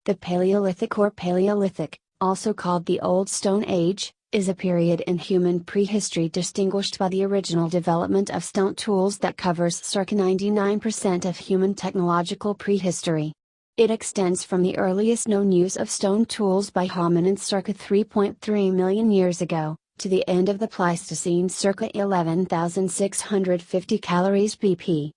The Paleolithic or Paleolithic, also called the Old Stone Age, is a period in human prehistory distinguished by the original development of stone tools that covers circa 99% of human technological prehistory. It extends from the earliest known use of stone tools by hominins circa 3.3 million years ago, to the end of the Pleistocene circa 11,650 calories BP.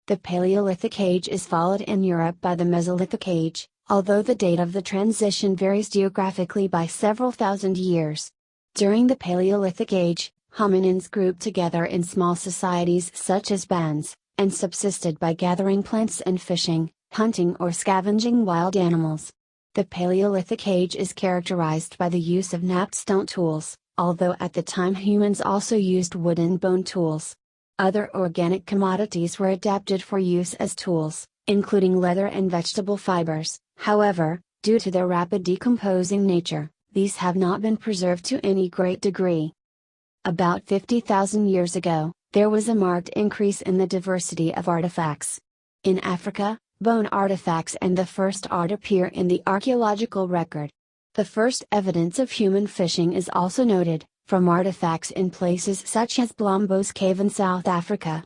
The Paleolithic Age is followed in Europe by the Mesolithic Age, although the date of the transition varies geographically by several thousand years. During the Paleolithic Age, hominins grouped together in small societies such as bands, and subsisted by gathering plants and fishing, hunting or scavenging wild animals. The Paleolithic Age is characterized by the use of knapped stone tools, although at the time humans also used wooden bone tools. Other organic commodities were adapted for use as tools, including leather and vegetable fibers. However, due to their rapid decomposing nature, these have not been preserved to any great degree. About 50,000 years ago, there was a marked increase in the diversity of artifacts. In Africa, bone artifacts and the first art appear in the archaeological record. The first evidence of human fishing is also noted, from artifacts in places such as Blombos Cave in South Africa.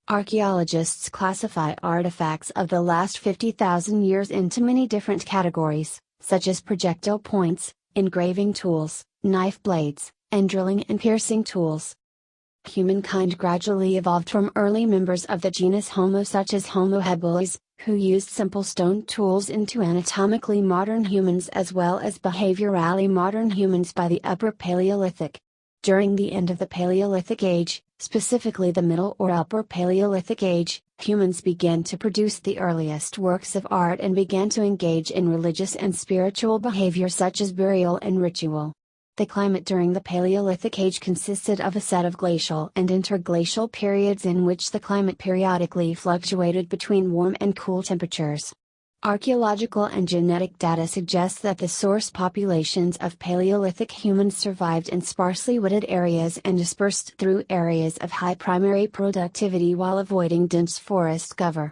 Archaeologists classify artifacts of the last 50,000 years into many different categories, such as projectile points, engraving tools, knife blades, and drilling and piercing tools. Humankind gradually evolved from early members of the genus Homo such as Homo habilis, who used simple stone tools, into anatomically modern humans as well as behaviorally modern humans by the Upper Paleolithic. During the end of the Paleolithic Age, specifically the Middle or Upper Paleolithic Age, humans began to produce the earliest works of art and began to engage in religious and spiritual behavior such as burial and ritual. The climate during the Paleolithic Age consisted of a set of glacial and interglacial periods in which the climate periodically fluctuated between warm and cool temperatures. Archaeological and genetic data suggest that the source populations of Paleolithic humans survived in sparsely wooded areas and dispersed through areas of high primary productivity while avoiding dense forest cover.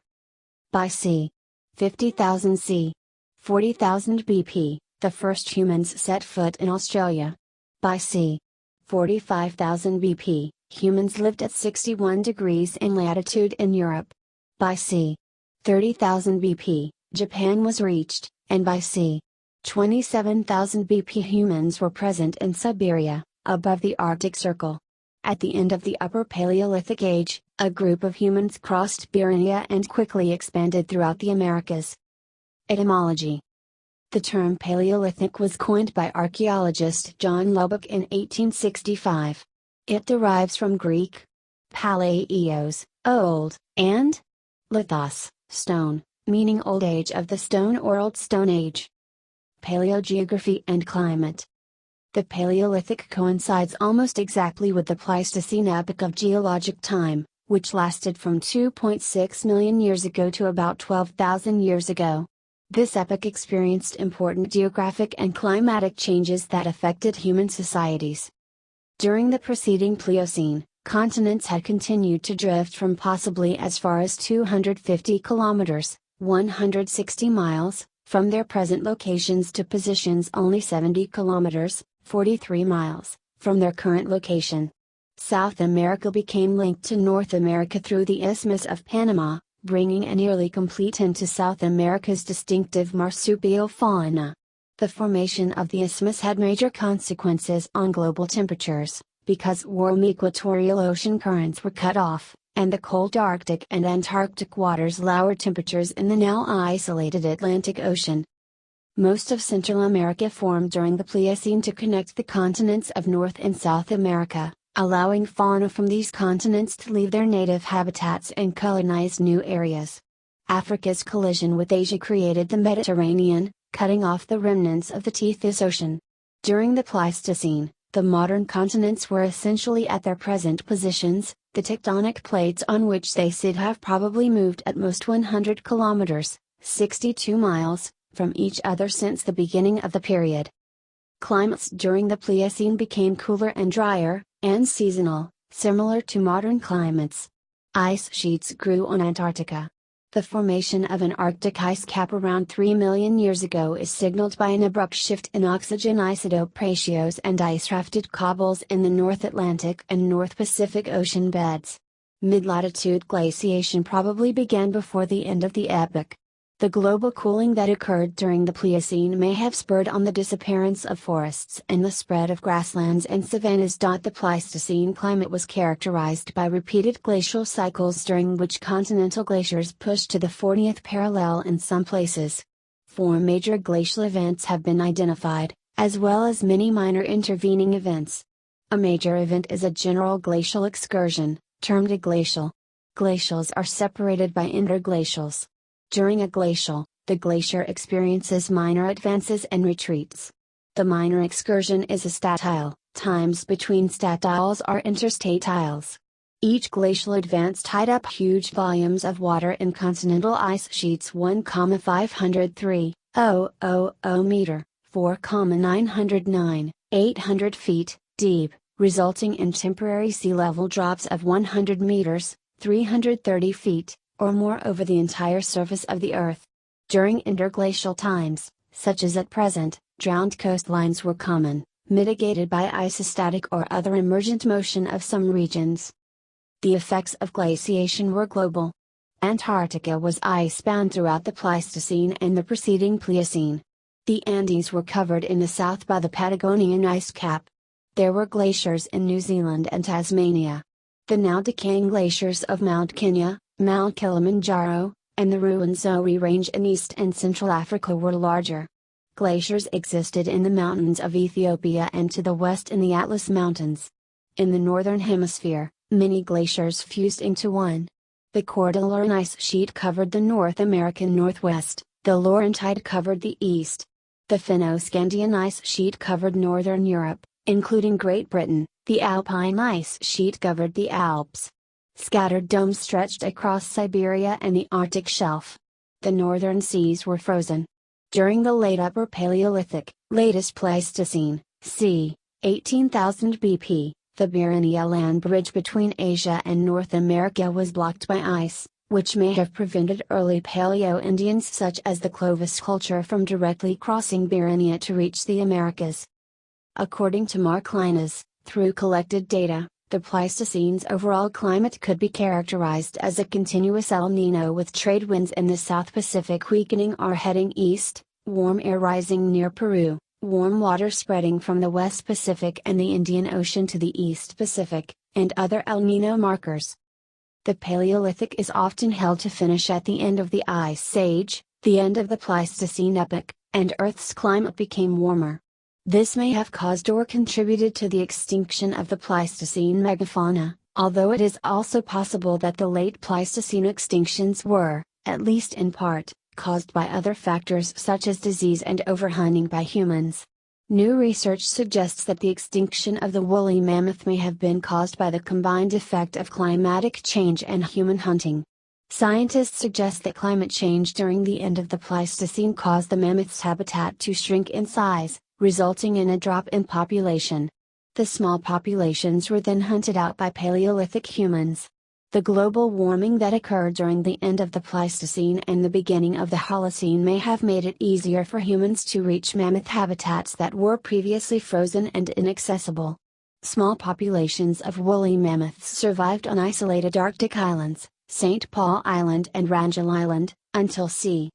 By c. 50,000 c. 40,000 BP, the first humans set foot in Australia. By c. 45,000 BP, humans lived at 61 degrees in latitude in Europe. By c. 30,000 BP, Japan was reached, and by c. 27,000 BP humans were present in Siberia, above the Arctic Circle. At the end of the Upper Paleolithic Age, a group of humans crossed Bering and quickly expanded throughout the Americas. Etymology. The term Paleolithic was coined by archaeologist John Lubbock in 1865. It derives from Greek paleios, old, and lithos, stone, meaning old age of the stone or old stone age. Paleogeography and climate. The Paleolithic coincides almost exactly with the Pleistocene epoch of geologic time, which lasted from 2.6 million years ago to about 12,000 years ago. This epoch experienced important geographic and climatic changes that affected human societies. During the preceding Pliocene, continents had continued to drift from possibly as far as 250 kilometers, 160 miles, from their present locations to positions only 70 kilometers, 43 miles, from their current location. South America became linked to North America through the Isthmus of Panama, bringing a nearly complete end to South America's distinctive marsupial fauna. The formation of the isthmus had major consequences on global temperatures, because warm equatorial ocean currents were cut off, and the cold Arctic and Antarctic waters lowered temperatures in the now isolated Atlantic Ocean. Most of Central America formed during the Pliocene to connect the continents of North and South America, allowing fauna from these continents to leave their native habitats and colonize new areas. Africa's collision with Asia created the Mediterranean, cutting off the remnants of the Tethys Ocean. During the Pleistocene, the modern continents were essentially at their present positions. The tectonic plates on which they sit have probably moved at most 100 kilometers, 62 miles, from each other since the beginning of the period. Climates during the Pliocene became cooler and drier, and seasonal, similar to modern climates. Ice sheets grew on Antarctica. The formation of an Arctic ice cap around 3 million years ago is signaled by an abrupt shift in oxygen isotope ratios and ice-rafted cobbles in the North Atlantic and North Pacific Ocean beds. Mid-latitude glaciation probably began before the end of the epoch. The global cooling that occurred during the Pliocene may have spurred on the disappearance of forests and the spread of grasslands and savannas. The Pleistocene climate was characterized by repeated glacial cycles during which continental glaciers pushed to the 40th parallel in some places. 4 major glacial events have been identified, as well as many minor intervening events. A major event is a general glacial excursion, termed a glacial. Glacials are separated by interglacials. During a glacial, the glacier experiences minor advances and retreats. The minor excursion is a statile, times between statiles are interstatiles. Each glacial advance tied up huge volumes of water in continental ice sheets 1,503,000 meter, 4,909,800 feet, deep, resulting in temporary sea level drops of 100 meters, 330 feet, or more over the entire surface of the Earth. During interglacial times, such as at present, drowned coastlines were common, mitigated by isostatic or other emergent motion of some regions. The effects of glaciation were global. Antarctica was ice-bound throughout the Pleistocene and the preceding Pliocene. The Andes were covered in the south by the Patagonian ice cap. There were glaciers in New Zealand and Tasmania. The now decaying glaciers of Mount Kenya, Mount Kilimanjaro, and the Ruwenzori Range in East and Central Africa were larger. Glaciers existed in the mountains of Ethiopia and to the west in the Atlas Mountains. In the northern hemisphere, many glaciers fused into one. The Cordilleran ice sheet covered the North American Northwest, the Laurentide covered the east. The Finno-Scandian ice sheet covered northern Europe, including Great Britain. The Alpine ice sheet covered the Alps. Scattered domes stretched across Siberia and the Arctic shelf. The northern seas were frozen. During the late Upper Paleolithic, latest Pleistocene, c. 18,000 BP, the Byrenia land bridge between Asia and North America was blocked by ice, which may have prevented early Paleo-Indians such as the Clovis culture from directly crossing Byrenia to reach the Americas. According to Mark Linus, through collected data, the Pleistocene's overall climate could be characterized as a continuous El Niño with trade winds in the South Pacific weakening or heading east, warm air rising near Peru, warm water spreading from the West Pacific and the Indian Ocean to the East Pacific, and other El Niño markers. The Paleolithic is often held to finish at the end of the Ice Age, the end of the Pleistocene epoch, and Earth's climate became warmer. This may have caused or contributed to the extinction of the Pleistocene megafauna, although it is also possible that the late Pleistocene extinctions were, at least in part, caused by other factors such as disease and overhunting by humans. New research suggests that the extinction of the woolly mammoth may have been caused by the combined effect of climatic change and human hunting. Scientists suggest that climate change during the end of the Pleistocene caused the mammoth's habitat to shrink in size, resulting in a drop in population. The small populations were then hunted out by Paleolithic humans. The global warming that occurred during the end of the Pleistocene and the beginning of the Holocene may have made it easier for humans to reach mammoth habitats that were previously frozen and inaccessible. Small populations of woolly mammoths survived on isolated Arctic islands, St. Paul Island and Wrangel Island, until c.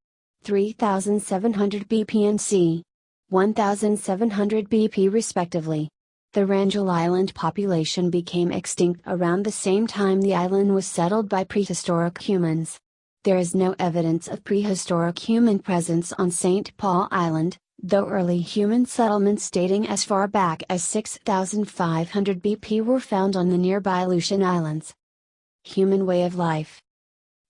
3,700 BP and c. 1,700 BP respectively. The Wrangel Island population became extinct around the same time the island was settled by prehistoric humans. There is no evidence of prehistoric human presence on St. Paul Island, though early human settlements dating as far back as 6,500 BP were found on the nearby Aleutian Islands. Human way of life.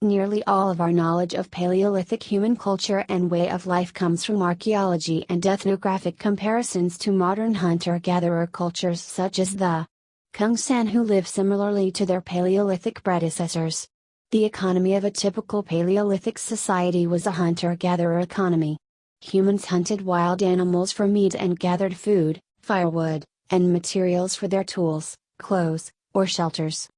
Nearly all of our knowledge of Paleolithic human culture and way of life comes from archaeology and ethnographic comparisons to modern hunter-gatherer cultures such as the Kungsan, who live similarly to their Paleolithic predecessors. The economy of a typical Paleolithic society was a hunter-gatherer economy. Humans hunted wild animals for meat and gathered food, firewood, and materials for their tools, clothes, or shelters.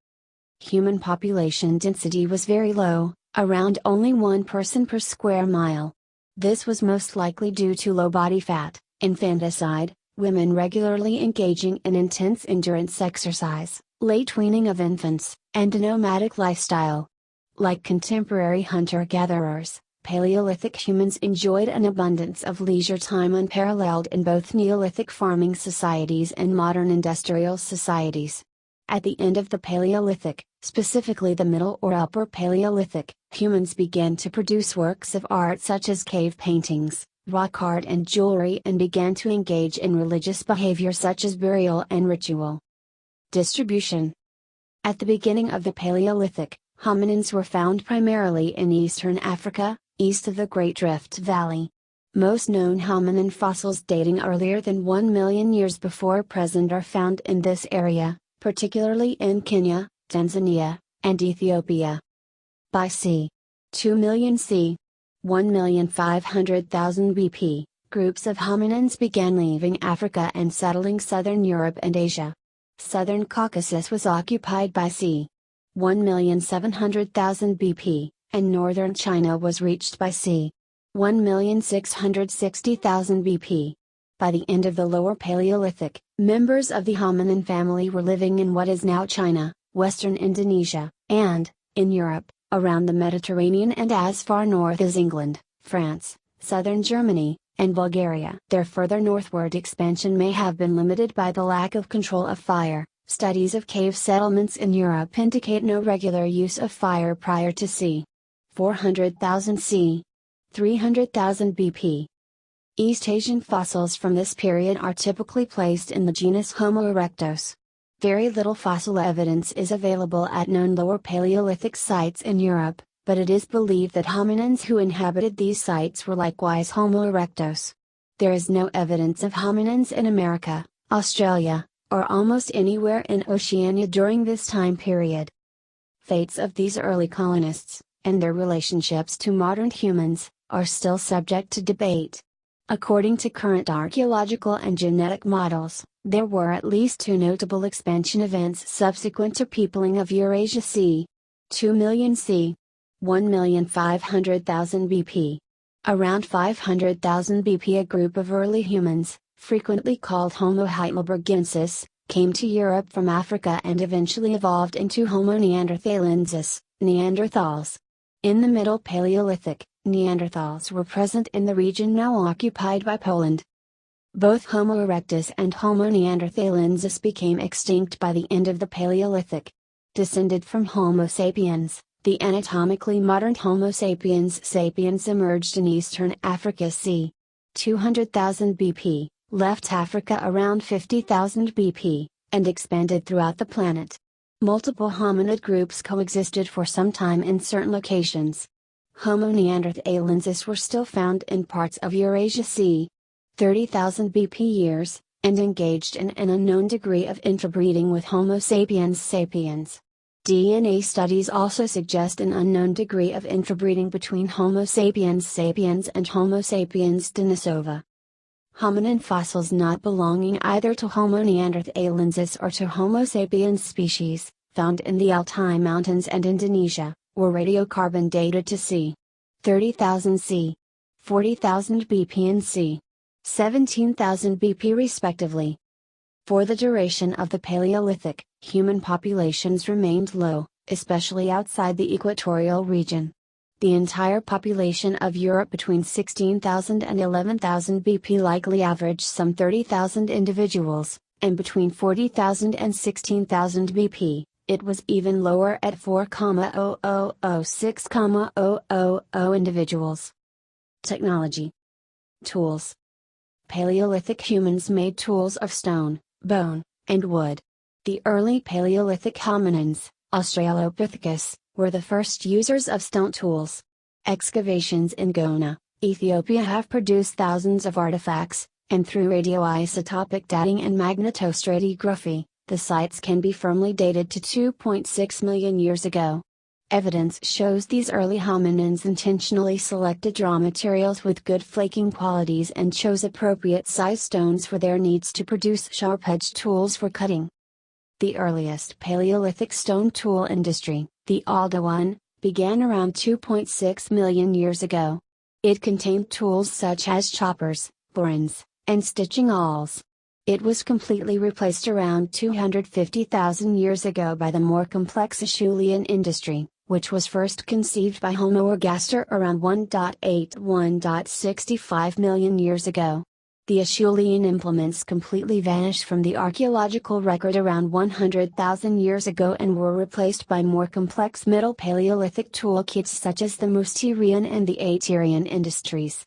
Human population density was very low, around only 1 person per square mile. This was most likely due to low body fat, infanticide, women regularly engaging in intense endurance exercise, late weaning of infants, and a nomadic lifestyle. Like contemporary hunter-gatherers, Paleolithic humans enjoyed an abundance of leisure time unparalleled in both Neolithic farming societies and modern industrial societies. At the end of the Paleolithic, specifically the Middle or Upper Paleolithic, humans began to produce works of art such as cave paintings, rock art and jewelry, and began to engage in religious behavior such as burial and ritual. Distribution. At the beginning of the Paleolithic, hominins were found primarily in eastern Africa, east of the Great Rift Valley. Most known hominin fossils dating earlier than 1 million years before present are found in this area, particularly in Kenya, Tanzania, and Ethiopia. By c. 2 million c. 1,500,000 BP, groups of hominins began leaving Africa and settling southern Europe and Asia. Southern Caucasus was occupied by c. 1,700,000 BP, and northern China was reached by c. 1,660,000 BP. By the end of the Lower Paleolithic, members of the hominin family were living in what is now China, western Indonesia, and, in Europe, around the Mediterranean and as far north as England, France, southern Germany, and Bulgaria. Their further northward expansion may have been limited by the lack of control of fire. Studies of cave settlements in Europe indicate no regular use of fire prior to c. 400,000 c. 300,000 BP. East Asian fossils from this period are typically placed in the genus Homo erectus. Very little fossil evidence is available at known Lower Paleolithic sites in Europe, but it is believed that hominins who inhabited these sites were likewise Homo erectus. There is no evidence of hominins in America, Australia, or almost anywhere in Oceania during this time period. Fates of these early colonists, and their relationships to modern humans, are still subject to debate. According to current archaeological and genetic models, there were at least 2 notable expansion events subsequent to peopling of Eurasia c. 2 million c. 1,500,000 BP. Around 500,000 BP, a group of early humans, frequently called Homo heidelbergensis, came to Europe from Africa and eventually evolved into Homo neanderthalensis, Neanderthals. In the Middle Paleolithic, Neanderthals were present in the region now occupied by Poland. Both Homo erectus and Homo neanderthalensis became extinct by the end of the Paleolithic. Descended from Homo sapiens, the anatomically modern Homo sapiens sapiens emerged in eastern Africa c. 200,000 BP, left Africa around 50,000 BP, and expanded throughout the planet. Multiple hominid groups coexisted for some time in certain locations. Homo neanderthalensis were still found in parts of Eurasia c. 30,000 BP years, and engaged in an unknown degree of interbreeding with Homo sapiens sapiens. DNA studies also suggest an unknown degree of interbreeding between Homo sapiens sapiens and Homo sapiens denisova. Hominin fossils not belonging either to Homo neanderthalensis or to Homo sapiens species, found in the Altai Mountains and Indonesia, were radiocarbon dated to c. 30,000 c. 40,000 BP and c. 17,000 BP respectively. For the duration of the Paleolithic, human populations remained low, especially outside the equatorial region. The entire population of Europe between 16,000 and 11,000 BP likely averaged some 30,000 individuals, and between 40,000 and 16,000 BP, it was even lower at 4,0006,000 individuals. Technology. Tools. Paleolithic humans made tools of stone, bone, and wood. The early Paleolithic hominins, Australopithecus, were the first users of stone tools. Excavations in Gona, Ethiopia have produced thousands of artifacts, and through radioisotopic dating and magnetostratigraphy, the sites can be firmly dated to 2.6 million years ago. Evidence shows these early hominins intentionally selected raw materials with good flaking qualities and chose appropriate size stones for their needs to produce sharp-edged tools for cutting. The earliest Paleolithic stone tool industry, the Aldewan, began around 2.6 million years ago. It contained tools such as choppers, borings, and stitching awls. It was completely replaced around 250,000 years ago by the more complex Acheulean industry, which was first conceived by Homo ergaster around 1.8–1.65 million years ago. The Acheulean implements completely vanished from the archaeological record around 100,000 years ago and were replaced by more complex Middle Paleolithic toolkits such as the Mousterian and the Aterian industries.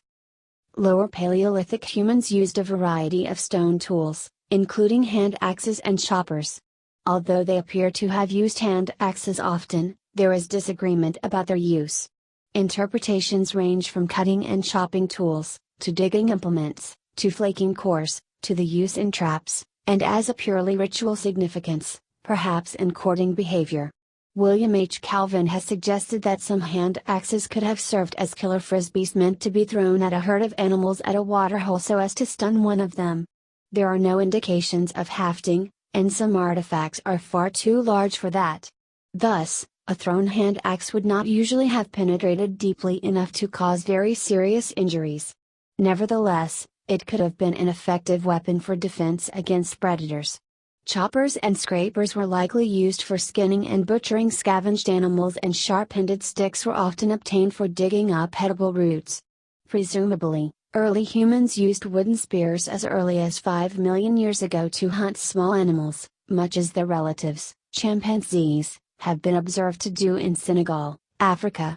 Lower Paleolithic humans used a variety of stone tools, including hand axes and choppers. Although they appear to have used hand axes often, there is disagreement about their use. Interpretations range from cutting and chopping tools, to digging implements, to flaking cores, to the use in traps, and as a purely ritual significance, perhaps in courting behavior. William H. Calvin has suggested that some hand axes could have served as killer frisbees meant to be thrown at a herd of animals at a waterhole so as to stun one of them. There are no indications of hafting, and some artifacts are far too large for that. Thus, a thrown hand axe would not usually have penetrated deeply enough to cause very serious injuries. Nevertheless, it could have been an effective weapon for defense against predators. Choppers and scrapers were likely used for skinning and butchering scavenged animals, and sharp-ended sticks were often obtained for digging up edible roots. Presumably, early humans used wooden spears as early as 5 million years ago to hunt small animals, much as their relatives, chimpanzees, have been observed to do in Senegal, Africa.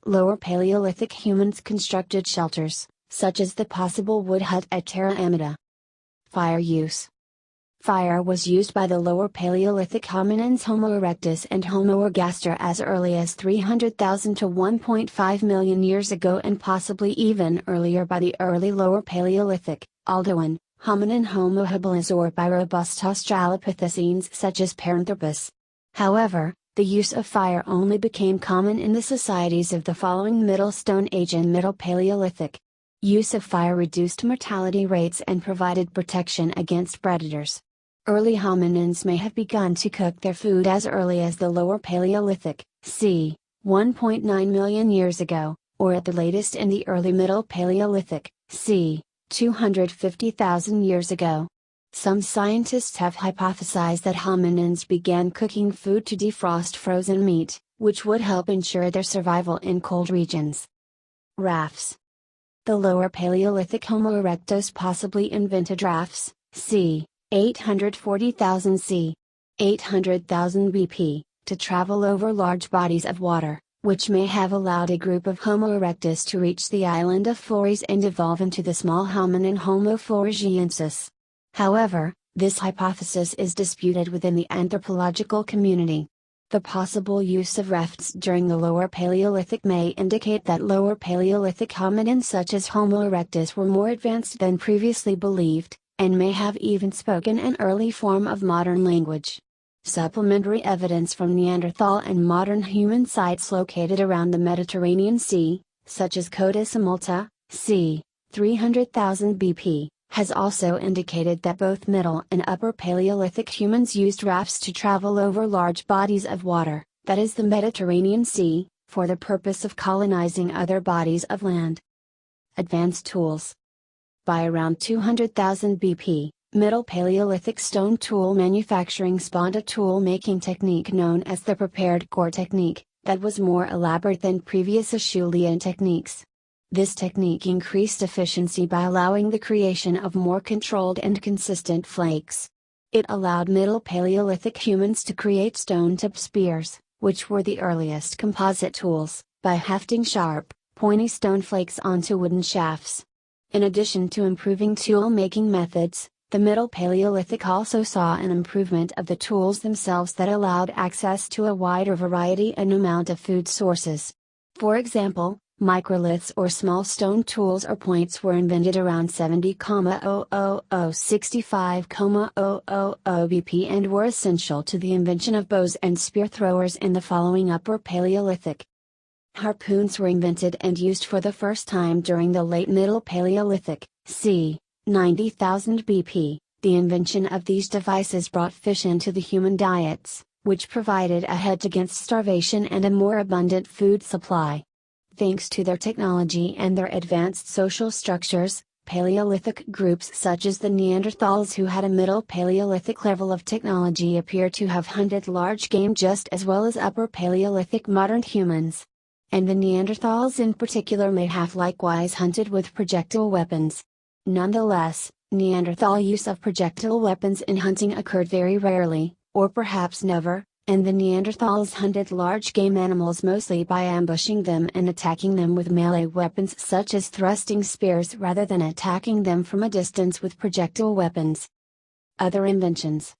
Lower Paleolithic humans constructed shelters, such as the possible wood hut at Terra Amida. Fire use. Fire was used by the Lower Paleolithic hominins Homo erectus and Homo ergaster as early as 300,000 to 1.5 million years ago, and possibly even earlier by the early Lower Paleolithic, Aldoan, hominin Homo habilis, or by robust Australopithecines such as Paranthropus. However, the use of fire only became common in the societies of the following Middle Stone Age and Middle Paleolithic. Use of fire reduced mortality rates and provided protection against predators. Early hominins may have begun to cook their food as early as the Lower Paleolithic, c. 1.9 million years ago, or at the latest in the early Middle Paleolithic, c. 250,000 years ago. Some scientists have hypothesized that hominins began cooking food to defrost frozen meat, which would help ensure their survival in cold regions. Rafts. The Lower Paleolithic Homo erectus possibly invented rafts, c. 840,000 c. 800,000 BP, to travel over large bodies of water, which may have allowed a group of Homo erectus to reach the island of Flores and evolve into the small hominin Homo floresiensis. However, this hypothesis is disputed within the anthropological community. The possible use of rafts during the Lower Paleolithic may indicate that Lower Paleolithic hominins such as Homo erectus were more advanced than previously believed, and may have even spoken an early form of modern language. Supplementary evidence from Neanderthal and modern human sites located around the Mediterranean Sea, such as Cota Multa, c. 300,000 BP, has also indicated that both Middle and Upper Paleolithic humans used rafts to travel over large bodies of water, that is the Mediterranean Sea, for the purpose of colonizing other bodies of land. Advanced tools. By around 200,000 BP, Middle Paleolithic stone tool manufacturing spawned a tool-making technique known as the prepared core technique, that was more elaborate than previous Acheulean techniques. This technique increased efficiency by allowing the creation of more controlled and consistent flakes. It allowed Middle Paleolithic humans to create stone-tip spears, which were the earliest composite tools, by hafting sharp, pointy stone flakes onto wooden shafts. In addition to improving tool-making methods, the Middle Paleolithic also saw an improvement of the tools themselves that allowed access to a wider variety and amount of food sources. For example, microliths or small stone tools or points were invented around 70,065,000 BP and were essential to the invention of bows and spear throwers in the following Upper Paleolithic. Harpoons were invented and used for the first time during the late Middle Paleolithic, c. 90,000 BP. The invention of these devices brought fish into the human diets, which provided a hedge against starvation and a more abundant food supply. Thanks to their technology and their advanced social structures, Paleolithic groups such as the Neanderthals, who had a Middle Paleolithic level of technology, appear to have hunted large game just as well as Upper Paleolithic modern humans. And the Neanderthals in particular may have likewise hunted with projectile weapons. Nonetheless, Neanderthal use of projectile weapons in hunting occurred very rarely, or perhaps never, and the Neanderthals hunted large game animals mostly by ambushing them and attacking them with melee weapons such as thrusting spears rather than attacking them from a distance with projectile weapons. Other inventions.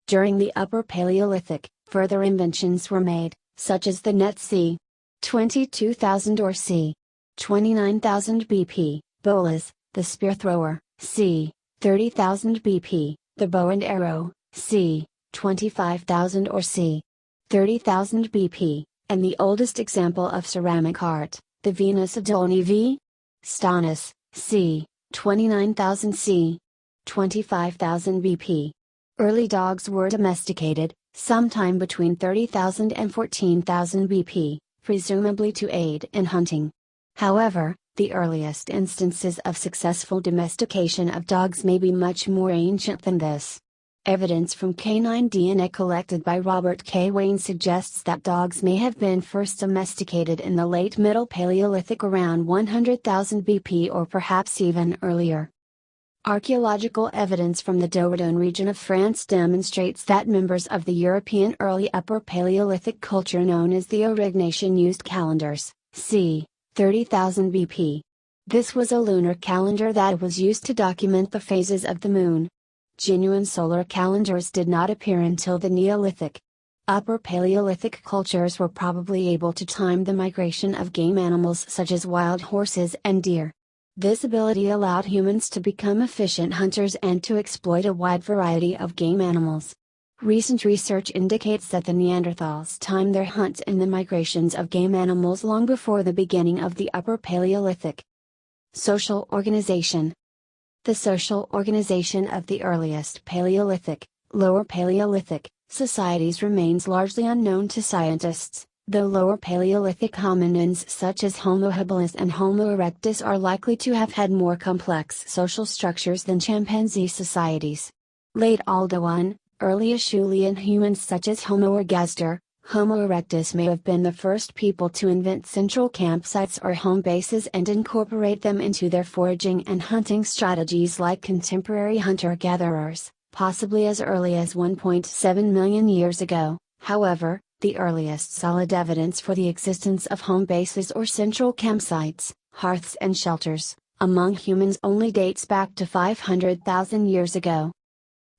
During the Upper Paleolithic, further inventions were made, such as the net c. 22,000 or c. 29,000 BP, bolas, the spear thrower, c. 30,000 BP, the bow and arrow, c. 25,000 or c. 30,000 BP, and the oldest example of ceramic art, the Venus Adolni v. Stanus, c. 29,000 c. 25,000 BP. Early dogs were domesticated, sometime between 30,000 and 14,000 BP, presumably to aid in hunting. However, the earliest instances of successful domestication of dogs may be much more ancient than this. Evidence from canine DNA collected by Robert K. Wayne suggests that dogs may have been first domesticated in the late Middle Paleolithic around 100,000 BP or perhaps even earlier. Archaeological evidence from the Dordogne region of France demonstrates that members of the European early Upper Paleolithic culture known as the Aurignacian used calendars, c. 30,000 BP. This was a lunar calendar that was used to document the phases of the moon. Genuine solar calendars did not appear until the Neolithic. Upper Paleolithic cultures were probably able to time the migration of game animals such as wild horses and deer. This ability allowed humans to become efficient hunters and to exploit a wide variety of game animals. Recent research indicates that the Neanderthals timed their hunts and the migrations of game animals long before the beginning of the Upper Paleolithic. Social organization. The social organization of the earliest Paleolithic, Lower Paleolithic, societies remains largely unknown to scientists, though Lower Paleolithic hominins such as Homo habilis and Homo erectus are likely to have had more complex social structures than chimpanzee societies. Late Aldoan, early Acheulean humans such as Homo ergaster, Homo erectus may have been the first people to invent central campsites or home bases and incorporate them into their foraging and hunting strategies like contemporary hunter-gatherers, possibly as early as 1.7 million years ago. However, the earliest solid evidence for the existence of home bases or central campsites, hearths and shelters, among humans only dates back to 500,000 years ago.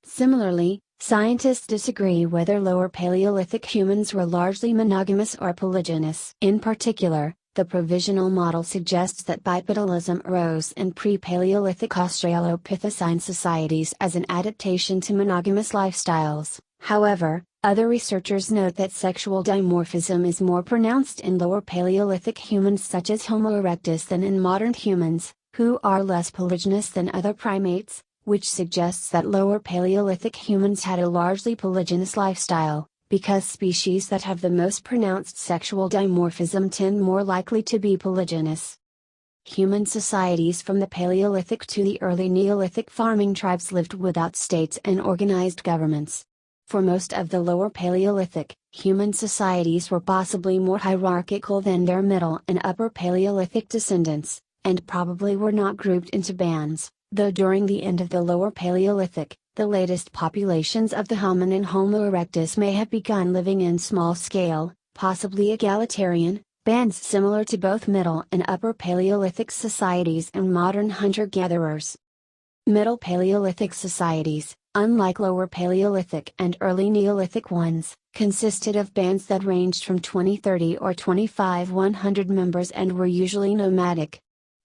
Similarly, scientists disagree whether Lower Paleolithic humans were largely monogamous or polygynous. In particular, the provisional model suggests that bipedalism arose in pre-Paleolithic Australopithecine societies as an adaptation to monogamous lifestyles. However, other researchers note that sexual dimorphism is more pronounced in Lower Paleolithic humans such as Homo erectus than in modern humans, who are less polygynous than other primates, which suggests that Lower Paleolithic humans had a largely polygynous lifestyle, because species that have the most pronounced sexual dimorphism tend more likely to be polygynous. Human societies from the Paleolithic to the early Neolithic farming tribes lived without states and organized governments. For most of the Lower Paleolithic, human societies were possibly more hierarchical than their Middle and Upper Paleolithic descendants, and probably were not grouped into bands, though during the end of the Lower Paleolithic, the latest populations of the hominin Homo erectus may have begun living in small-scale, possibly egalitarian, bands similar to both Middle and Upper Paleolithic societies and modern hunter-gatherers. Middle Paleolithic societies, unlike Lower Paleolithic and early Neolithic ones, consisted of bands that ranged from 20-30 or 25-100 members and were usually nomadic.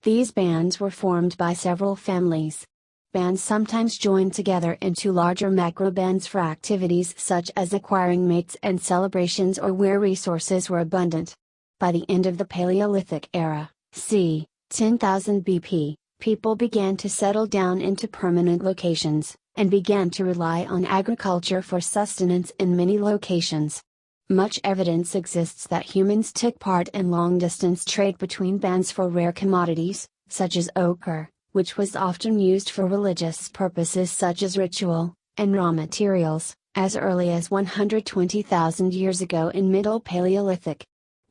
These bands were formed by several families. Bands sometimes joined together into larger macrobands for activities such as acquiring mates and celebrations or where resources were abundant. By the end of the Paleolithic era, c. 10,000 BP, people began to settle down into permanent locations, and began to rely on agriculture for sustenance in many locations. Much evidence exists that humans took part in long-distance trade between bands for rare commodities, such as ochre, which was often used for religious purposes such as ritual, and raw materials, as early as 120,000 years ago in Middle Paleolithic.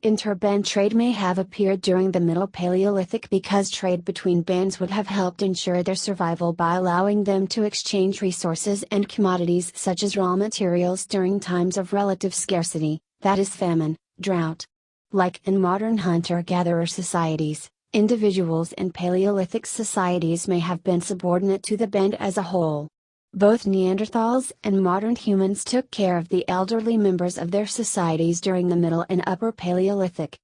Interband trade may have appeared during the Middle Paleolithic because trade between bands would have helped ensure their survival by allowing them to exchange resources and commodities such as raw materials during times of relative scarcity, that is famine, drought. Like in modern hunter-gatherer societies, individuals in Paleolithic societies may have been subordinate to the band as a whole. Both Neanderthals and modern humans took care of the elderly members of their societies during the Middle and Upper Paleolithic.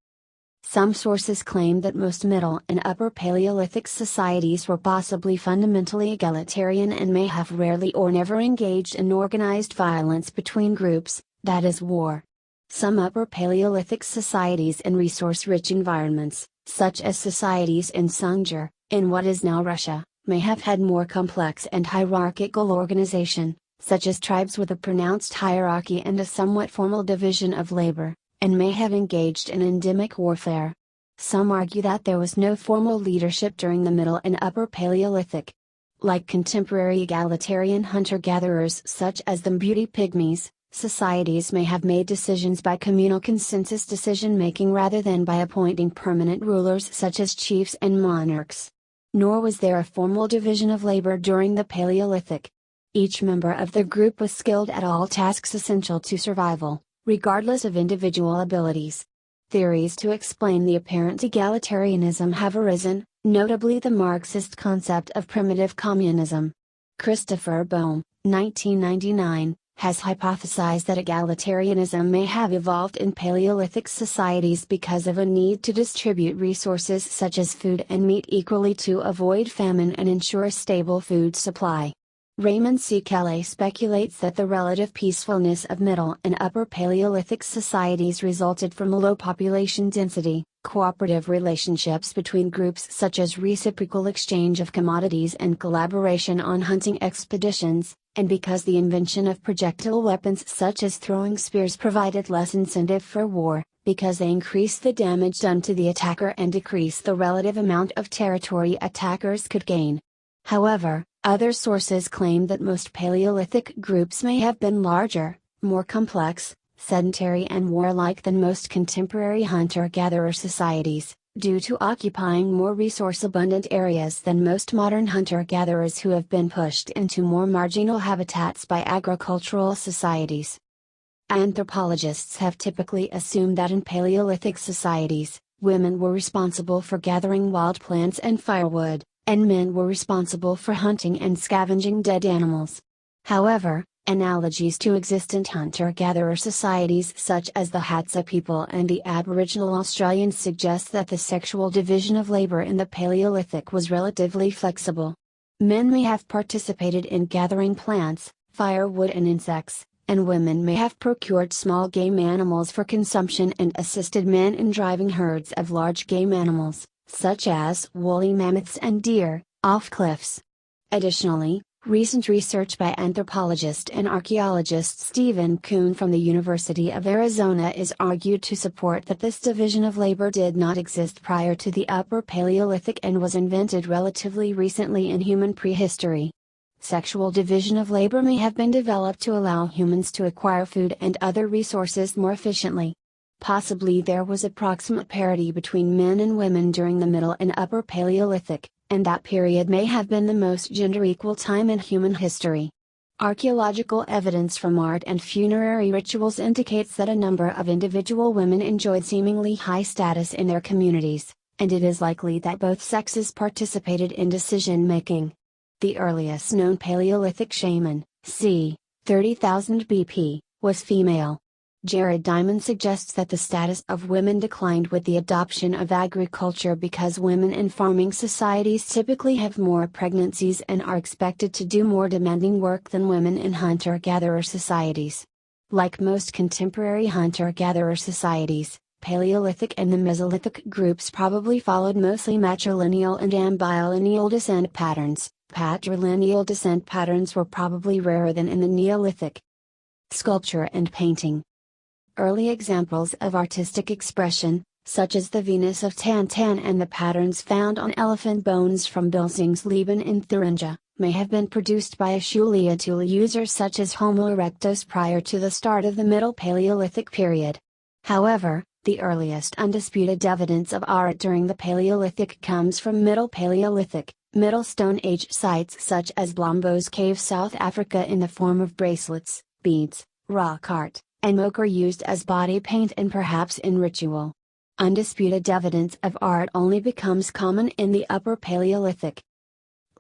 Some sources claim that most Middle and Upper Paleolithic societies were possibly fundamentally egalitarian and may have rarely or never engaged in organized violence between groups, that is war. Some Upper Paleolithic societies in resource-rich environments, such as societies in Sungir, in what is now Russia, may have had more complex and hierarchical organization, such as tribes with a pronounced hierarchy and a somewhat formal division of labor, and may have engaged in endemic warfare. Some argue that there was no formal leadership during the Middle and Upper Paleolithic. Like contemporary egalitarian hunter-gatherers such as the Mbuti Pygmies, societies may have made decisions by communal consensus decision-making rather than by appointing permanent rulers such as chiefs and monarchs. Nor was there a formal division of labor during the Paleolithic. Each member of the group was skilled at all tasks essential to survival, regardless of individual abilities. Theories to explain the apparent egalitarianism have arisen, notably the Marxist concept of primitive communism. Christopher Boehm, 1999, has hypothesized that egalitarianism may have evolved in Paleolithic societies because of a need to distribute resources such as food and meat equally to avoid famine and ensure a stable food supply. Raymond C. Kelly speculates that the relative peacefulness of Middle and Upper Paleolithic societies resulted from a low population density, cooperative relationships between groups such as reciprocal exchange of commodities and collaboration on hunting expeditions, and because the invention of projectile weapons such as throwing spears provided less incentive for war, because they increase the damage done to the attacker and decrease the relative amount of territory attackers could gain. However, other sources claim that most Paleolithic groups may have been larger, more complex, sedentary and warlike than most contemporary hunter-gatherer societies, due to occupying more resource-abundant areas than most modern hunter-gatherers who have been pushed into more marginal habitats by agricultural societies. Anthropologists have typically assumed that in Paleolithic societies, women were responsible for gathering wild plants and firewood, and men were responsible for hunting and scavenging dead animals. However, analogies to existent hunter-gatherer societies such as the Hadza people and the Aboriginal Australians suggest that the sexual division of labor in the Paleolithic was relatively flexible. Men may have participated in gathering plants, firewood and insects, and women may have procured small game animals for consumption and assisted men in driving herds of large game animals, such as woolly mammoths and deer, off cliffs. Additionally, recent research by anthropologist and archaeologist Stephen Kuhn from the University of Arizona is argued to support that this division of labor did not exist prior to the Upper Paleolithic and was invented relatively recently in human prehistory. Sexual division of labor may have been developed to allow humans to acquire food and other resources more efficiently. Possibly there was approximate parity between men and women during the Middle and Upper Paleolithic, and that period may have been the most gender-equal time in human history. Archaeological evidence from art and funerary rituals indicates that a number of individual women enjoyed seemingly high status in their communities, and it is likely that both sexes participated in decision-making. The earliest known Paleolithic shaman, c. 30,000 BP, was female. Jared Diamond suggests that the status of women declined with the adoption of agriculture because women in farming societies typically have more pregnancies and are expected to do more demanding work than women in hunter-gatherer societies. Like most contemporary hunter-gatherer societies, Paleolithic and the Mesolithic groups probably followed mostly matrilineal and ambilineal descent patterns, patrilineal descent patterns were probably rarer than in the Neolithic. Sculpture and painting. Early examples of artistic expression, such as the Venus of Tantan and the patterns found on elephant bones from Bilsingsleben in Thuringia, may have been produced by Acheulean tool users such as Homo erectus prior to the start of the Middle Paleolithic period. However, the earliest undisputed evidence of art during the Paleolithic comes from Middle Paleolithic, Middle Stone Age sites such as Blombos Cave, South Africa, in the form of bracelets, beads, rock art, and ochre used as body paint and perhaps in ritual. Undisputed evidence of art only becomes common in the Upper Paleolithic.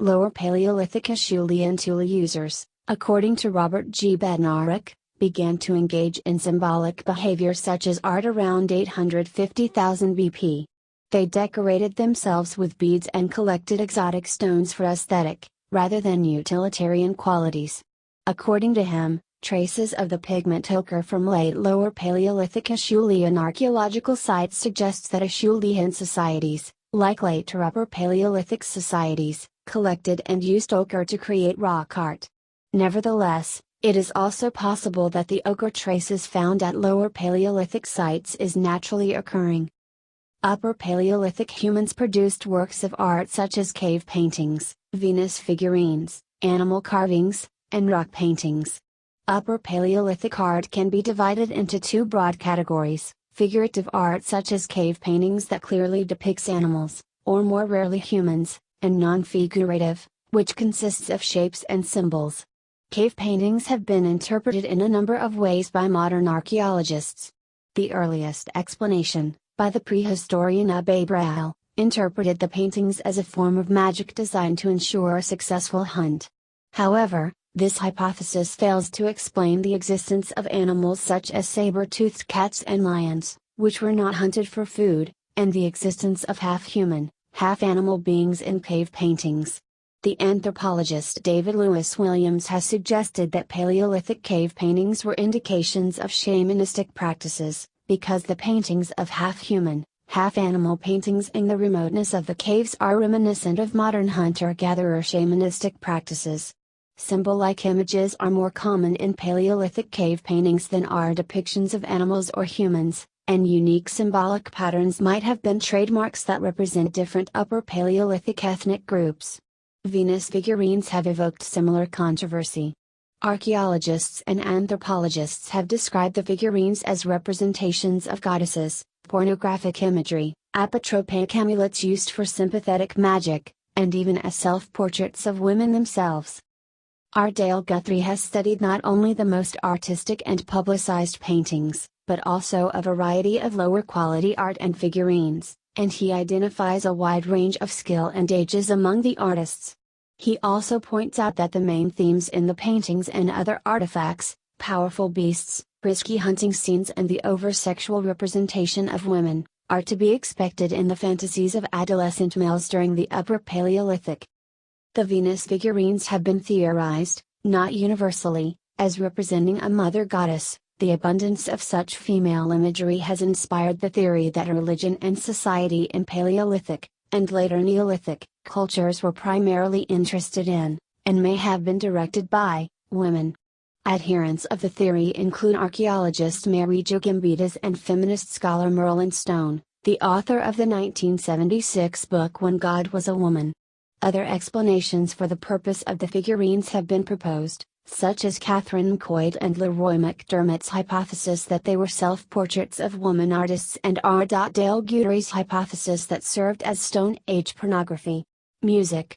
Lower Paleolithic Acheulean tool users, according to Robert G. Bednarik, began to engage in symbolic behavior such as art around 850,000 BP. They decorated themselves with beads and collected exotic stones for aesthetic, rather than utilitarian qualities. According to him, traces of the pigment ochre from late Lower Paleolithic Acheulean archaeological sites suggest that Acheulean societies, like later Upper Paleolithic societies, collected and used ochre to create rock art. Nevertheless, it is also possible that the ochre traces found at Lower Paleolithic sites is naturally occurring. Upper Paleolithic humans produced works of art such as cave paintings, Venus figurines, animal carvings, and rock paintings. Upper Paleolithic art can be divided into two broad categories: figurative art such as cave paintings that clearly depicts animals, or more rarely humans, and non-figurative, which consists of shapes and symbols. Cave paintings have been interpreted in a number of ways by modern archaeologists. The earliest explanation, by the prehistorian Abbe Braille, interpreted the paintings as a form of magic designed to ensure a successful hunt. However, this hypothesis fails to explain the existence of animals such as saber-toothed cats and lions, which were not hunted for food, and the existence of half-human, half-animal beings in cave paintings. The anthropologist David Lewis Williams has suggested that Paleolithic cave paintings were indications of shamanistic practices, because the paintings of half-human, half-animal paintings in the remoteness of the caves are reminiscent of modern hunter-gatherer shamanistic practices. Symbol-like images are more common in Paleolithic cave paintings than are depictions of animals or humans, and unique symbolic patterns might have been trademarks that represent different Upper Paleolithic ethnic groups. Venus figurines have evoked similar controversy. Archaeologists and anthropologists have described the figurines as representations of goddesses, pornographic imagery, apotropaic amulets used for sympathetic magic, and even as self-portraits of women themselves. Ardale Guthrie has studied not only the most artistic and publicized paintings, but also a variety of lower quality art and figurines, and he identifies a wide range of skill and ages among the artists. He also points out that the main themes in the paintings and other artifacts, powerful beasts, risky hunting scenes, and the over-sexual representation of women, are to be expected in the fantasies of adolescent males during the Upper Paleolithic. The Venus figurines have been theorized, not universally, as representing a mother goddess. The abundance of such female imagery has inspired the theory that religion and society in Paleolithic, and later Neolithic, cultures were primarily interested in, and may have been directed by, women. Adherents of the theory include archaeologist Mary Jo Gimbitas and feminist scholar Merlin Stone, the author of the 1976 book When God Was a Woman. Other explanations for the purpose of the figurines have been proposed, such as Catherine McCoyd and Leroy McDermott's hypothesis that they were self-portraits of woman artists, and R. Dale Guthrie's hypothesis that served as Stone Age pornography. Music.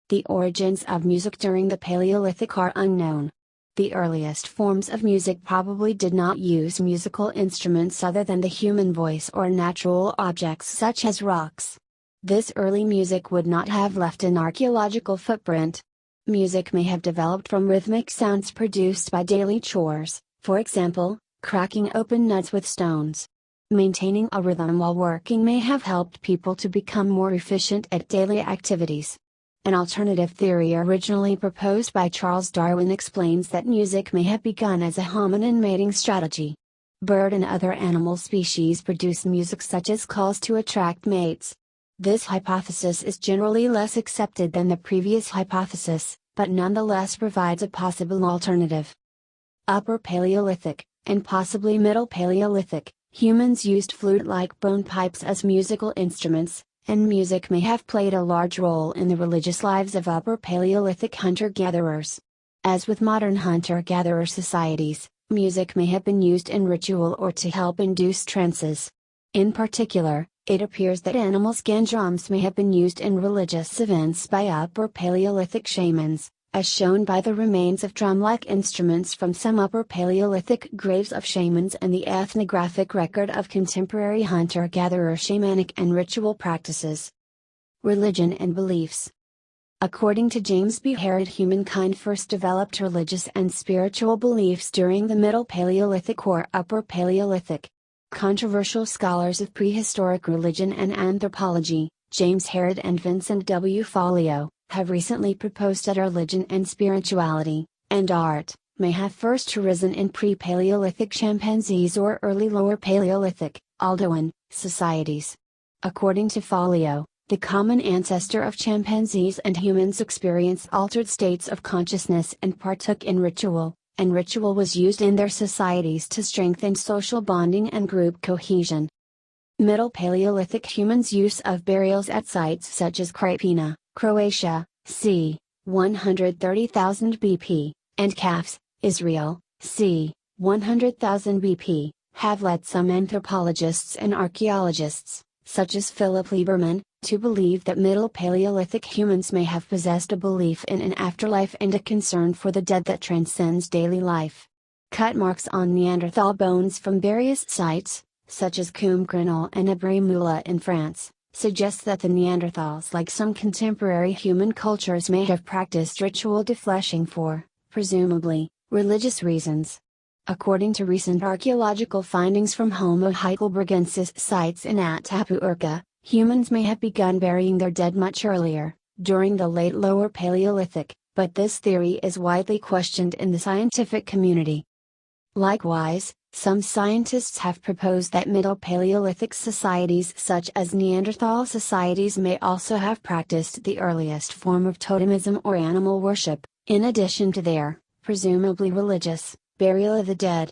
The origins of music during the Paleolithic are unknown. The earliest forms of music probably did not use musical instruments other than the human voice or natural objects such as rocks. This early music would not have left an archaeological footprint. Music may have developed from rhythmic sounds produced by daily chores, for example, cracking open nuts with stones. Maintaining a rhythm while working may have helped people to become more efficient at daily activities. An alternative theory originally proposed by Charles Darwin explains that music may have begun as a hominin mating strategy. Bird and other animal species produce music such as calls to attract mates. This hypothesis is generally less accepted than the previous hypothesis, but nonetheless provides a possible alternative. Upper Paleolithic, and possibly Middle Paleolithic, humans used flute-like bone pipes as musical instruments, and music may have played a large role in the religious lives of Upper Paleolithic hunter-gatherers. As with modern hunter-gatherer societies, music may have been used in ritual or to help induce trances. In particular, it appears that animal skin drums may have been used in religious events by Upper Paleolithic shamans, as shown by the remains of drum-like instruments from some Upper Paleolithic graves of shamans and the ethnographic record of contemporary hunter-gatherer shamanic and ritual practices. Religion and beliefs. According to James B. Harrod, humankind first developed religious and spiritual beliefs during the Middle Paleolithic or Upper Paleolithic. Controversial scholars of prehistoric religion and anthropology, James Harrod and Vincent W. Folio, have recently proposed that religion and spirituality, and art, may have first arisen in pre-Paleolithic chimpanzees or early Lower Paleolithic, Aldoan, societies. According to Folio, the common ancestor of chimpanzees and humans experienced altered states of consciousness and partook in ritual, and ritual was used in their societies to strengthen social bonding and group cohesion. Middle Paleolithic humans' use of burials at sites such as Krapina, Croatia, c. 130,000 BP, and Kafs, Israel, c. 100,000 BP, have led some anthropologists and archaeologists, such as Philip Lieberman, to believe that Middle Paleolithic humans may have possessed a belief in an afterlife and a concern for the dead that transcends daily life. Cut marks on Neanderthal bones from various sites, such as Cumgrenal and Abrimula in France, suggest that the Neanderthals, like some contemporary human cultures, may have practiced ritual defleshing for, presumably, religious reasons. According to recent archaeological findings from Homo heidelbergensis sites in Atapuerca, humans may have begun burying their dead much earlier, during the late Lower Paleolithic, but this theory is widely questioned in the scientific community. Likewise, some scientists have proposed that Middle Paleolithic societies such as Neanderthal societies may also have practiced the earliest form of totemism or animal worship, in addition to their, presumably religious, burial of the dead.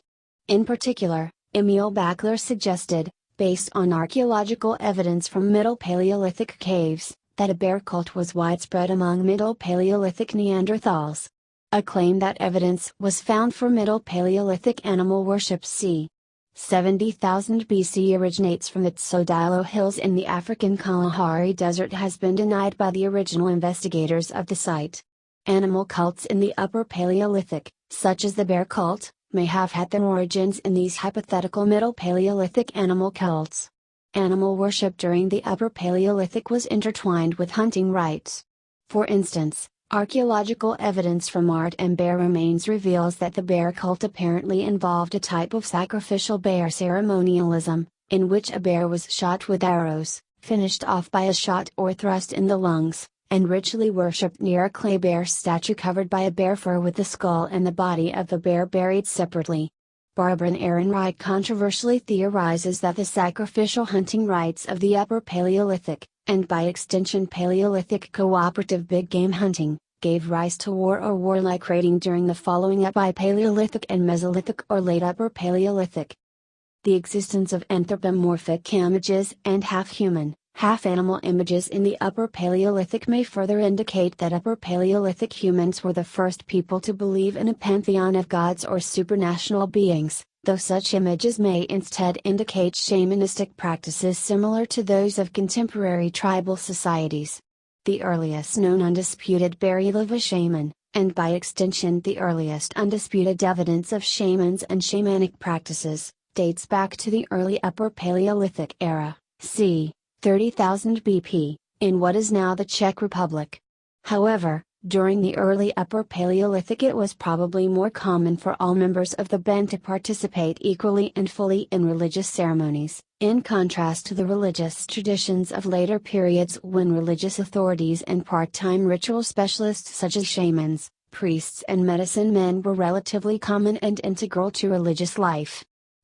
In particular, Emil Bachler suggested, based on archaeological evidence from Middle Paleolithic caves, that a bear cult was widespread among Middle Paleolithic Neanderthals. A claim that evidence was found for Middle Paleolithic animal worship c. 70,000 BC originates from the Tsodilo Hills in the African Kalahari Desert has been denied by the original investigators of the site. Animal cults in the Upper Paleolithic, such as the bear cult, may have had their origins in these hypothetical Middle Paleolithic animal cults. Animal worship during the Upper Paleolithic was intertwined with hunting rites. For instance, archaeological evidence from Art and bear remains reveals that the bear cult apparently involved a type of sacrificial bear ceremonialism, in which a bear was shot with arrows, finished off by a shot or thrust in the lungs, and ritually worshipped near a clay bear statue covered by a bear fur with the skull and the body of the bear buried separately. Barbara Ehrenreich controversially theorizes that the sacrificial hunting rites of the Upper Paleolithic, and by extension Paleolithic cooperative big game hunting, gave rise to war or warlike raiding during the following up by Paleolithic and Mesolithic or late Upper Paleolithic. The existence of anthropomorphic images and half-human, half-animal images in the Upper Paleolithic may further indicate that Upper Paleolithic humans were the first people to believe in a pantheon of gods or supranational beings, though such images may instead indicate shamanistic practices similar to those of contemporary tribal societies. The earliest known undisputed burial of a shaman, and by extension the earliest undisputed evidence of shamans and shamanic practices, dates back to the early Upper Paleolithic era, c. 30,000 BP, in what is now the Czech Republic. However, during the early Upper Paleolithic it was probably more common for all members of the band to participate equally and fully in religious ceremonies, in contrast to the religious traditions of later periods when religious authorities and part-time ritual specialists such as shamans, priests and medicine men were relatively common and integral to religious life.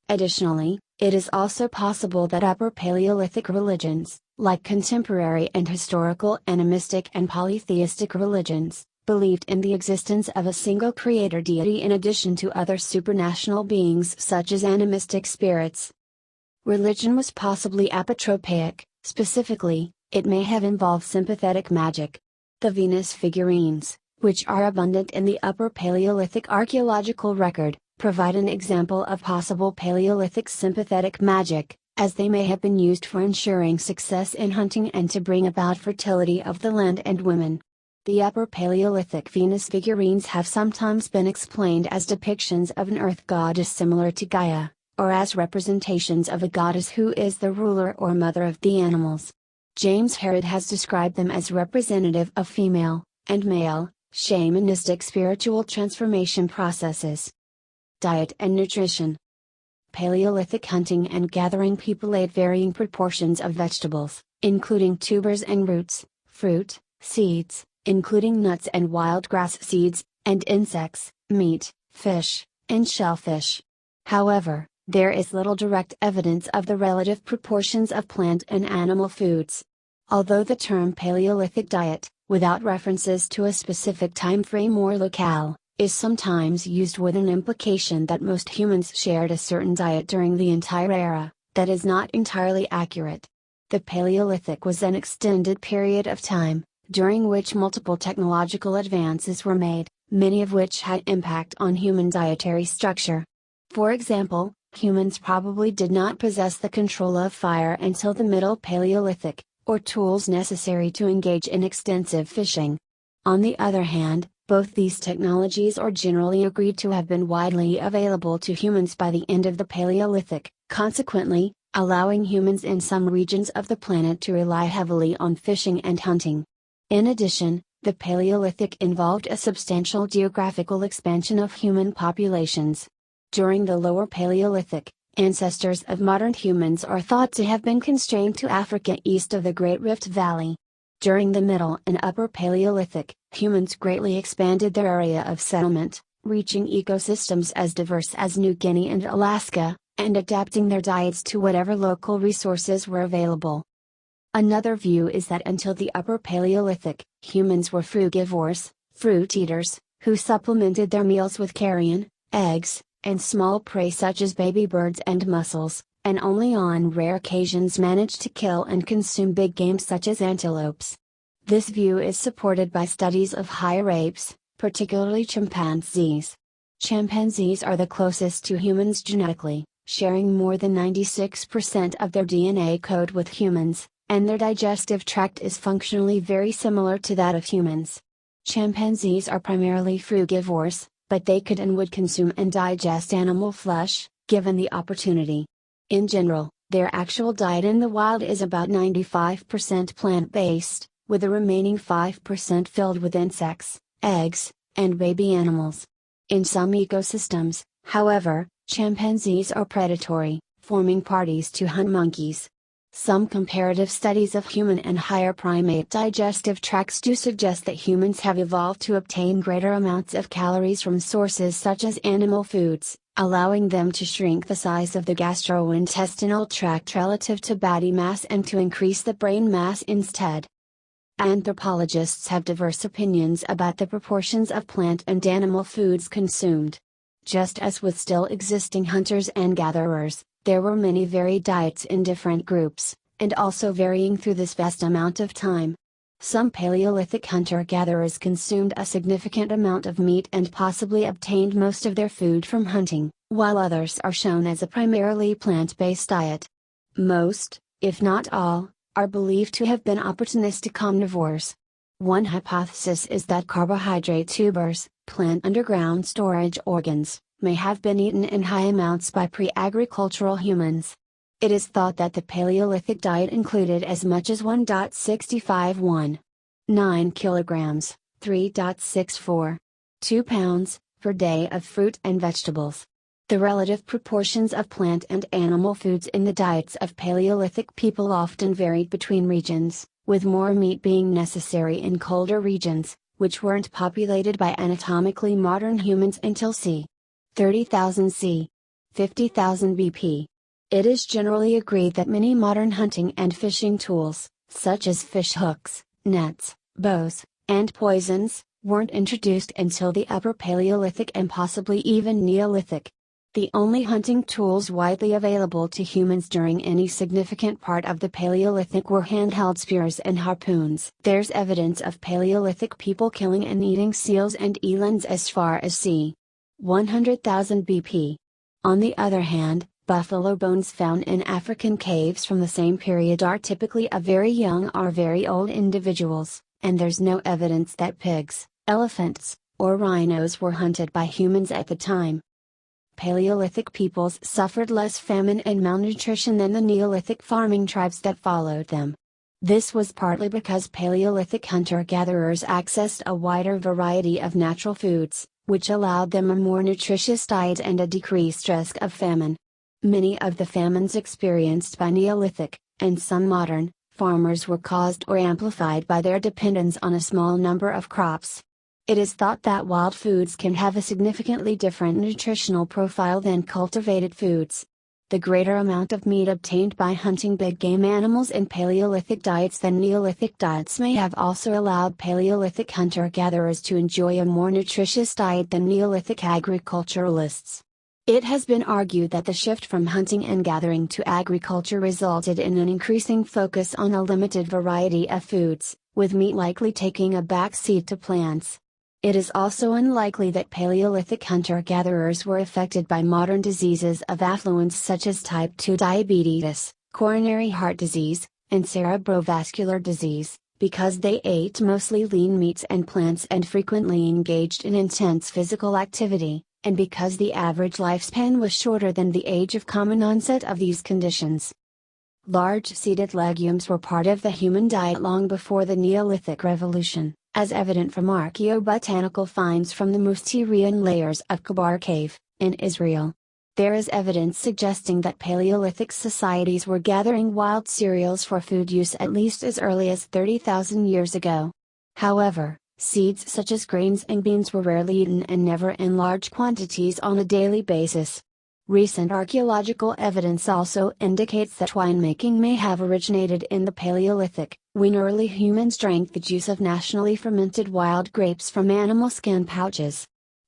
Additionally, It is also possible that Upper Paleolithic religions, like contemporary and historical animistic and polytheistic religions, believed in the existence of a single creator deity in addition to other supranational beings such as animistic spirits. Religion was possibly apotropaic, specifically, it may have involved sympathetic magic. The Venus figurines, which are abundant in the Upper Paleolithic archaeological record, provide an example of possible Paleolithic sympathetic magic, as they may have been used for ensuring success in hunting and to bring about fertility of the land and women. The Upper Paleolithic Venus figurines have sometimes been explained as depictions of an earth goddess similar to Gaia, or as representations of a goddess who is the ruler or mother of the animals. James Harrod has described them as representative of female, and male, shamanistic spiritual transformation processes. Diet and nutrition. Paleolithic hunting and gathering people ate varying proportions of vegetables, including tubers and roots, fruit, seeds, including nuts and wild grass seeds, and insects, meat, fish, and shellfish. However, there is little direct evidence of the relative proportions of plant and animal foods. Although the term Paleolithic diet, without references to a specific time frame or locale, is sometimes used with an implication that most humans shared a certain diet during the entire era, that is not entirely accurate. The Paleolithic was an extended period of time, during which multiple technological advances were made, many of which had impact on human dietary structure. For example, humans probably did not possess the control of fire until the Middle Paleolithic, or tools necessary to engage in extensive fishing. On the other hand, both these technologies are generally agreed to have been widely available to humans by the end of the Paleolithic, consequently, allowing humans in some regions of the planet to rely heavily on fishing and hunting. In addition, the Paleolithic involved a substantial geographical expansion of human populations. During the Lower Paleolithic, ancestors of modern humans are thought to have been constrained to Africa east of the Great Rift Valley. During the Middle and Upper Paleolithic, humans greatly expanded their area of settlement, reaching ecosystems as diverse as New Guinea and Alaska, and adapting their diets to whatever local resources were available. Another view is that until the Upper Paleolithic, humans were frugivores, fruit eaters, who supplemented their meals with carrion, eggs, and small prey such as baby birds and mussels, and only on rare occasions managed to kill and consume big game such as antelopes. This view is supported by studies of higher apes, particularly chimpanzees. Chimpanzees are the closest to humans genetically, sharing more than 96% of their DNA code with humans, and their digestive tract is functionally very similar to that of humans. Chimpanzees are primarily frugivores, but they could and would consume and digest animal flesh, given the opportunity. In general, their actual diet in the wild is about 95% plant-based, with the remaining 5% filled with insects, eggs, and baby animals. In some ecosystems, however, chimpanzees are predatory, forming parties to hunt monkeys. Some comparative studies of human and higher primate digestive tracts do suggest that humans have evolved to obtain greater amounts of calories from sources such as animal foods, allowing them to shrink the size of the gastrointestinal tract relative to body mass and to increase the brain mass instead. Anthropologists have diverse opinions about the proportions of plant and animal foods consumed. Just as with still existing hunters and gatherers, there were many varied diets in different groups, and also varying through this vast amount of time. Some Paleolithic hunter-gatherers consumed a significant amount of meat and possibly obtained most of their food from hunting, while others are shown as a primarily plant-based diet. Most, if not all, are believed to have been opportunistic omnivores. One hypothesis is that carbohydrate tubers, plant underground storage organs, may have been eaten in high amounts by pre-agricultural humans. It is thought that the Paleolithic diet included as much as 1.65 kilograms, 3.64 2 pounds, per day of fruit and vegetables. The relative proportions of plant and animal foods in the diets of Paleolithic people often varied between regions, with more meat being necessary in colder regions, which weren't populated by anatomically modern humans until c. 30,000 c. 50,000 BP. It is generally agreed that many modern hunting and fishing tools, such as fish hooks, nets, bows, and poisons, weren't introduced until the Upper Paleolithic and possibly even Neolithic. The only hunting tools widely available to humans during any significant part of the Paleolithic were handheld spears and harpoons. There's evidence of Paleolithic people killing and eating seals and elands as far as c. 100,000 BP. On the other hand, buffalo bones found in African caves from the same period are typically of very young or very old individuals, and there's no evidence that pigs, elephants, or rhinos were hunted by humans at the time. Paleolithic peoples suffered less famine and malnutrition than the Neolithic farming tribes that followed them. This was partly because Paleolithic hunter-gatherers accessed a wider variety of natural foods, which allowed them a more nutritious diet and a decreased risk of famine. Many of the famines experienced by Neolithic, and some modern, farmers were caused or amplified by their dependence on a small number of crops. It is thought that wild foods can have a significantly different nutritional profile than cultivated foods. The greater amount of meat obtained by hunting big game animals in Paleolithic diets than Neolithic diets may have also allowed Paleolithic hunter-gatherers to enjoy a more nutritious diet than Neolithic agriculturalists. It has been argued that the shift from hunting and gathering to agriculture resulted in an increasing focus on a limited variety of foods, with meat likely taking a back seat to plants. It is also unlikely that Paleolithic hunter-gatherers were affected by modern diseases of affluence such as type 2 diabetes, coronary heart disease, and cerebrovascular disease, because they ate mostly lean meats and plants and frequently engaged in intense physical activity, and because the average lifespan was shorter than the age of common onset of these conditions. Large seeded legumes were part of the human diet long before the Neolithic Revolution, as evident from archaeobotanical finds from the Mousterian layers of Kabar Cave, in Israel. There is evidence suggesting that Paleolithic societies were gathering wild cereals for food use at least as early as 30,000 years ago. However, seeds such as grains and beans were rarely eaten and never in large quantities on a daily basis. Recent archaeological evidence also indicates that winemaking may have originated in the Paleolithic, when early humans drank the juice of naturally fermented wild grapes from animal skin pouches.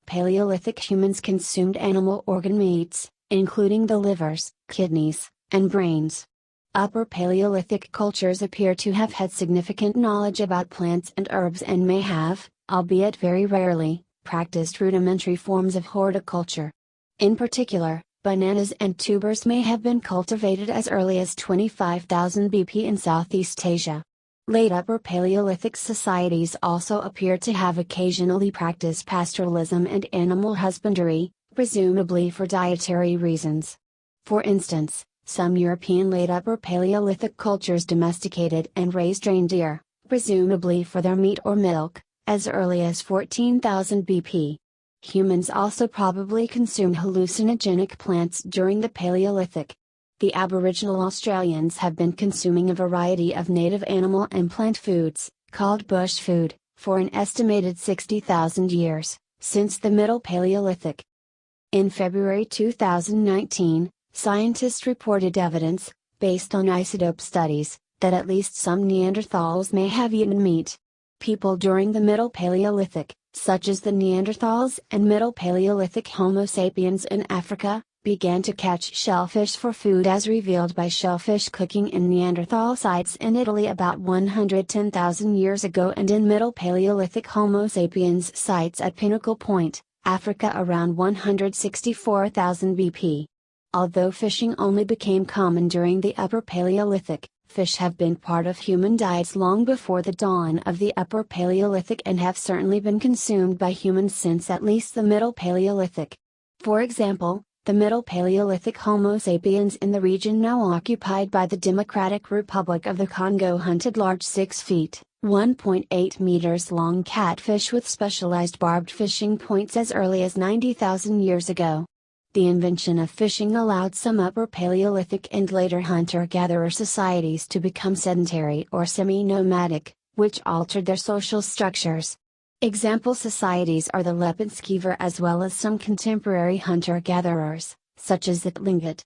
Paleolithic humans consumed animal organ meats, including the livers, kidneys, and brains. Upper Paleolithic cultures appear to have had significant knowledge about plants and herbs and may have, albeit very rarely, practiced rudimentary forms of horticulture. In particular, bananas and tubers may have been cultivated as early as 25,000 BP in Southeast Asia. Late Upper Paleolithic societies also appear to have occasionally practiced pastoralism and animal husbandry, presumably for dietary reasons. For instance, some European late Upper Paleolithic cultures domesticated and raised reindeer, presumably for their meat or milk, as early as 14,000 BP. Humans also probably consumed hallucinogenic plants during the Paleolithic. The Aboriginal Australians have been consuming a variety of native animal and plant foods, called bush food, for an estimated 60,000 years, since the Middle Paleolithic. In February 2019, scientists reported evidence, based on isotope studies, that at least some Neanderthals may have eaten meat. People during the Middle Paleolithic, such as the Neanderthals and Middle Paleolithic Homo sapiens in Africa, began to catch shellfish for food as revealed by shellfish cooking in Neanderthal sites in Italy about 110,000 years ago and in Middle Paleolithic Homo sapiens sites at Pinnacle Point, Africa around 164,000 BP. Although fishing only became common during the Upper Paleolithic, fish have been part of human diets long before the dawn of the Upper Paleolithic and have certainly been consumed by humans since at least the Middle Paleolithic. For example, the Middle Paleolithic Homo sapiens in the region now occupied by the Democratic Republic of the Congo hunted large 6 feet, 1.8 meters long catfish with specialized barbed fishing points as early as 90,000 years ago. The invention of fishing allowed some Upper Paleolithic and later hunter-gatherer societies to become sedentary or semi-nomadic, which altered their social structures. Example societies are the Lepinskiver as well as some contemporary hunter-gatherers, such as the Tlingit.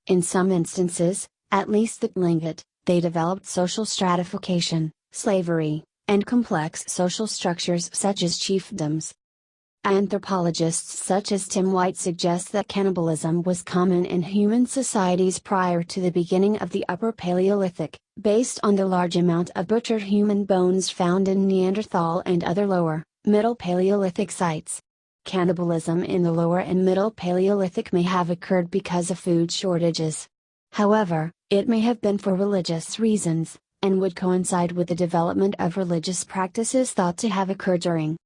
In some instances, at least the Tlingit, they developed social stratification, slavery, and complex social structures such as chiefdoms. Anthropologists such as Tim White suggest that cannibalism was common in human societies prior to the beginning of the Upper Paleolithic, based on the large amount of butchered human bones found in Neanderthal and other Lower, Middle Paleolithic sites. Cannibalism in the Lower and Middle Paleolithic may have occurred because of food shortages. However, it may have been for religious reasons, and would coincide with the development of religious practices thought to have occurred during